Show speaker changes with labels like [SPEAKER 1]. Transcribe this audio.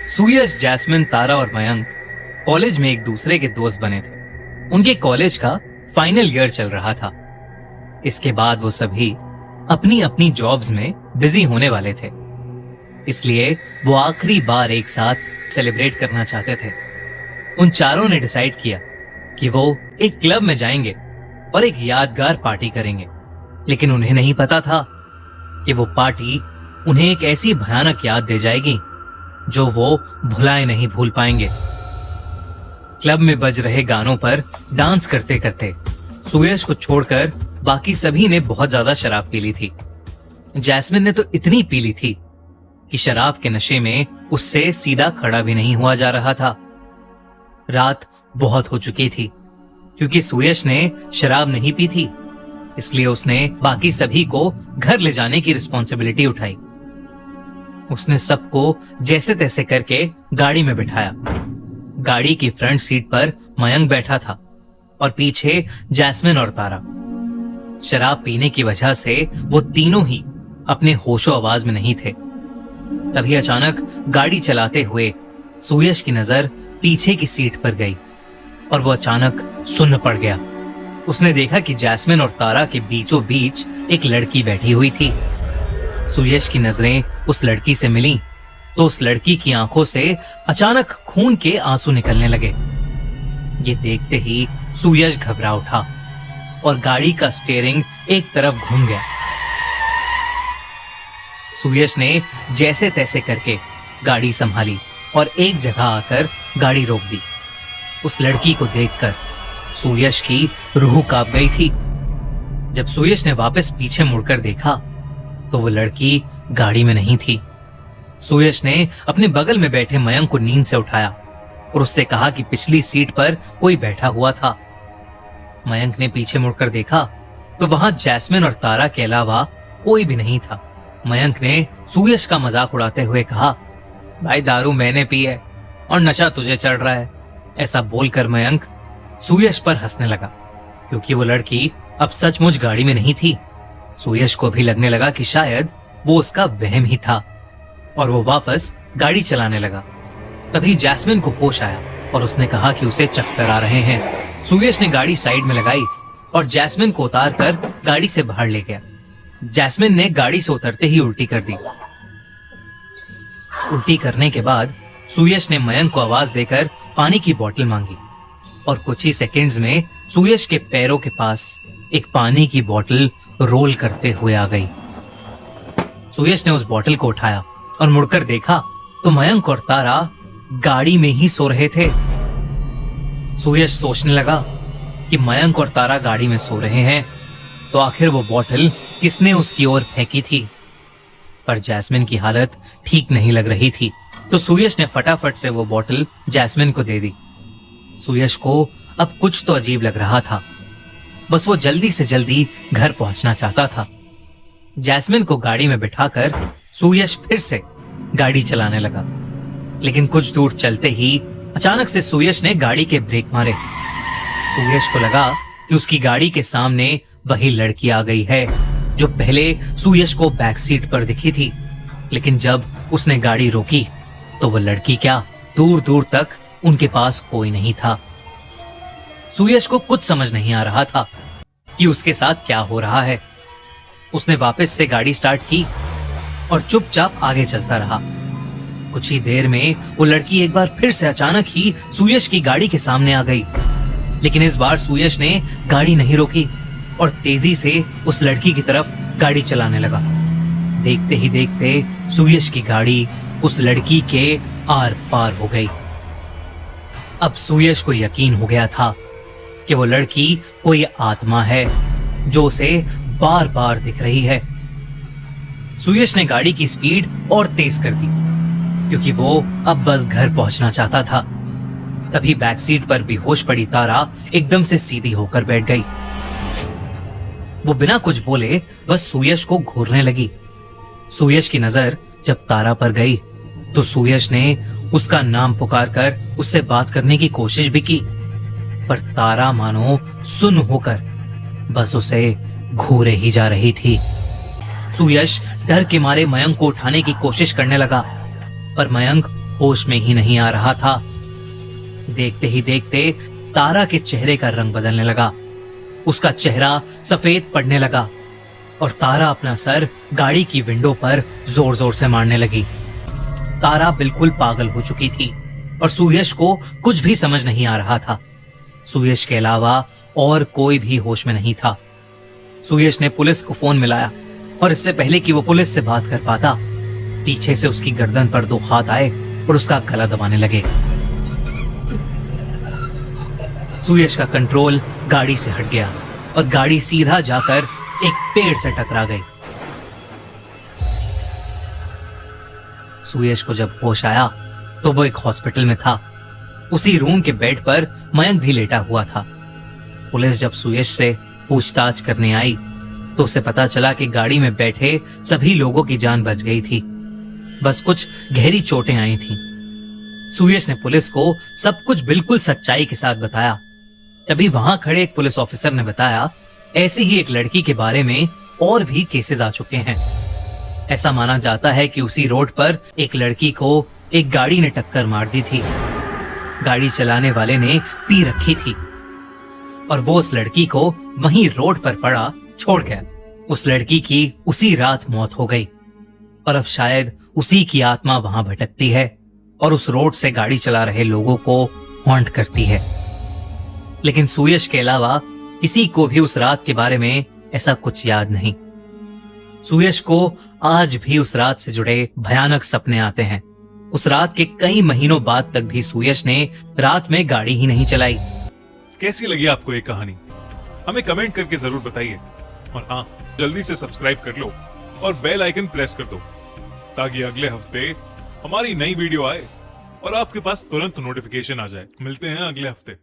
[SPEAKER 1] सुयश, jasmine, तारा और Mayank college में एक दूसरे के दोस्त बने थे। उनके कॉलेज का फाइनल ईयर चल रहा था। इसके बाद वो सभी अपनी अपनी जॉब्स में बिजी होने वाले थे, इसलिए वो आखिरी बार एक साथ सेलिब्रेट करना चाहते थे। उन चारों ने डिसाइड किया कि वो एक क्लब में जाएंगे और एक यादगार पार्टी करेंगे, लेकिन उन्हें नहीं पता था कि वो पार्टी उन्हें एक ऐसी भयानक याद दे जाएगी जो वो भुलाए नहीं भूल पाएंगे। क्लब में बज रहे गानों पर डांस करते करते सुयश को छोड़कर बाकी सभी ने बहुत ज्यादा शराब पी ली थी। जैस्मिन ने तो इतनी पी ली थी कि शराब के नशे में उससे सीधा खड़ा भी नहीं हुआ जा रहा था। रात बहुत हो चुकी थी। क्योंकि सुयश ने शराब नहीं पी थी, इसलिए उसने बाकी सभी को घर ले जाने की रिस्पॉन्सिबिलिटी उठाई। उसने सबको जैसे तैसे करके गाड़ी में बिठाया। गाड़ी की फ्रंट सीट पर मयंक बैठा था और पीछे जैस्मिन और तारा। शराब पीने की वजह से वो तीनों ही अपने होशो आवाज में नहीं थे। तभी अचानक गाड़ी चलाते हुए सुयश की नजर पीछे की सीट पर गई और वो अचानक सुन्न पड़ गया। उसने देखा कि जैस्मिन और तारा के बीचों बीच एक लड़की बैठी हुई थी। सुयश की नजरें उस लड़की से मिली तो उस लड़की की आंखों से अचानक खून के आंसू निकलने लगे। ये देखते ही सुयश घबरा उठा और गाड़ी का स्टीयरिंग एक तरफ घूम गया। सुयश ने जैसे तैसे करके गाड़ी संभाली और एक जगह आकर गाड़ी रोक दी। उस लड़की को देखकर सुयश की रूह कांप गई थी। जब सुयश ने वापस पीछे मुड़कर देखा तो वो लड़की गाड़ी में नहीं थी। सुयश ने अपने बगल में बैठे मयंक को नींद से उठाया और उससे कहा कि पिछली सीट पर कोई बैठा हुआ था। मयंक ने पीछे मुड़कर देखा तो वहां जैस्मिन और तारा के अलावा कोई भी नहीं था। मयंक ने सुयश का मजाक उड़ाते हुए कहा, भाई दारू मैंने पी है और नशा तुझे चढ़ रहा है। ऐसा बोलकर मयंक सुयश पर हंसने लगा, क्योंकि वो लड़की अब सचमुच गाड़ी में नहीं थी। सुयश को भी लगने लगा कि शायद वो उसका वहम ही था और वो वापस गाड़ी चलाने लगा। तभी जैस्मिन को होश आया और उसने कहा कि उसे चक्कर आ रहे हैं। सुयश ने गाड़ी साइड में लगाई और जैस्मिन को उतार कर गाड़ी से बाहर ले गया। जैस्मिन ने गाड़ी से उतरते ही उल्टी कर दी। उल्टी करने के बाद सुयश ने मयंक को आवाज देकर पानी की बोतल मांगी और कुछ ही सेकंड्स में सुयश के पैरों के पास एक पानी की बोतल रोल करते हुए आ गई। सुयश ने उस बोतल को उठाया और मुड़कर देखा तो मयंक और तारा गाड़ी में ही सो रहे थे। सुयश सोचने लगा कि मयंक और तारा गाड़ी में सो रहे हैं तो आखिर वो बोतल किसने उसकी ओर फेंकी थी। पर जैस्मिन की हालत ठीक नहीं लग रही थी तो सुयश ने फटाफट से वो बोतल जैस्मिन को दे दी। सुयश को अब कुछ तो अजीब लग रहा था। बस वो जल्दी से जल्दी घर पहुंचना चाहता था। जैस्मिन को गाड़ी में बिठाकर सुयश फिर से गाड़ी चलाने लगा, लेकिन कुछ दूर चलते ही अचानक से सुयश ने गाड़ी के ब्रेक मारे। सुयश को लगा कि उसकी गाड़ी के सामने वही लड़की आ गई है जो पहले सुयश को बैक सीट पर दिखी थी, लेकिन जब उसने गाड़ी रोकी तो वो लड़की क्या, दूर दूर तक उनके पास कोई नहीं था। सुयश को कुछ समझ नहीं आ रहा था कि उसके साथ क्या हो रहा है। उसने वापस से गाड़ी स्टार्ट की और चुपचाप आगे चलता रहा। कुछ ही देर में वो लड़की एक बार फिर से अचानक ही सुयश की गाड़ी के सामने आ गई, लेकिन इस बार सुयश ने गाड़ी नहीं रोकी और तेजी से उस लड़की की तरफ गाड़ी चलाने लगा। देखते ही देखते सुयश की गाड़ी उस लड़की के आर पार हो गई। अब सुयश को यकीन हो गया था कि वो लड़की कोई आत्मा है जो उसे बार बार दिख रही है। सुयश ने गाड़ी की स्पीड और तेज कर दी, क्योंकि वो अब बस घर पहुंचना चाहता था। तभी बैक सीट पर बेहोश पड़ी तारा एकदम से सीधी होकर बैठ गई। वो बिना कुछ बोले बस सुयश को घूरने लगी। सुयश की नजर जब तारा पर गई तो सुयश ने उसका नाम पुकारकर उससे बात करने की कोशिश भी की, पर तारा मानो सुन्न होकर बस उसे घूरे ही जा रही थी। सुयश डर के मारे मयंक को उठाने की कोशिश करने लगा, पर मयंक होश में ही नहीं आ रहा था। देखते ही देखते तारा के चेहरे का रंग बदलने लगा। उसका चेहरा सफेद पड़ने लगा और तारा अपना सर गाड़ी की विंडो पर जोर जोर से मारने लगी। तारा बिल्कुल पागल हो चुकी थी और सुयश को कुछ भी समझ नहीं आ रहा था। सुयश के अलावा और कोई भी होश में नहीं था। सुयश ने पुलिस को फोन मिलाया और इससे पहले कि वो पुलिस से बात कर पाता, पीछे से उसकी गर्दन पर 2 हाथ आए और उसका गला दबाने लगे। सुयश का कंट्रोल गाड़ी से हट गया और गाड़ी सीधा जाकर एक पेड़ से टकरा गई। सुयश को जब होश आया तो वो एक हॉस्पिटल में था। उसी रूम के बेड पर मयंक भी लेटा हुआ था। पुलिस जब सुयश से पूछताछ करने आई तो उसे पता चला कि गाड़ी में बैठे सभी लोगों की जान बच गई थी, बस कुछ गहरी चोटें आई थीं। सुयश ने पुलिस को सब कुछ बिल्कुल सच्चाई के साथ बताया। तभी वहां खड़े एक पुलिस ऑफिसर ने बताया, ऐसी ही एक लड़की के बारे में और भी केसेस आ चुके हैं। ऐसा माना जाता है कि उसी रोड पर एक लड़की को एक गाड़ी ने टक्कर मार दी थी। गाड़ी चलाने वाले ने पी रखी थी और वो उस लड़की को वहीं रोड पर पड़ा छोड़ गया। उस लड़की की उसी रात मौत हो गई और अब शायद उसी की आत्मा वहां भटकती है और उस रोड से गाड़ी चला रहे लोगों को हॉन्ट करती है। लेकिन सुयश के अलावा किसी को भी उस रात के बारे में ऐसा कुछ याद नहीं। सुयश को आज भी उस रात से जुड़े भयानक सपने आते हैं। उस रात के कई महीनों बाद तक भी सुयश ने रात में गाड़ी ही नहीं चलाई।
[SPEAKER 2] कैसी लगी आपको ये कहानी? हमें कमेंट करके जरूर बताइए और हाँ, जल्दी से सब्सक्राइब कर लो और बेल आइकन प्रेस कर दो ताकि अगले हफ्ते हमारी नई वीडियो आए और आपके पास तुरंत नोटिफिकेशन आ जाए। मिलते हैं अगले हफ्ते।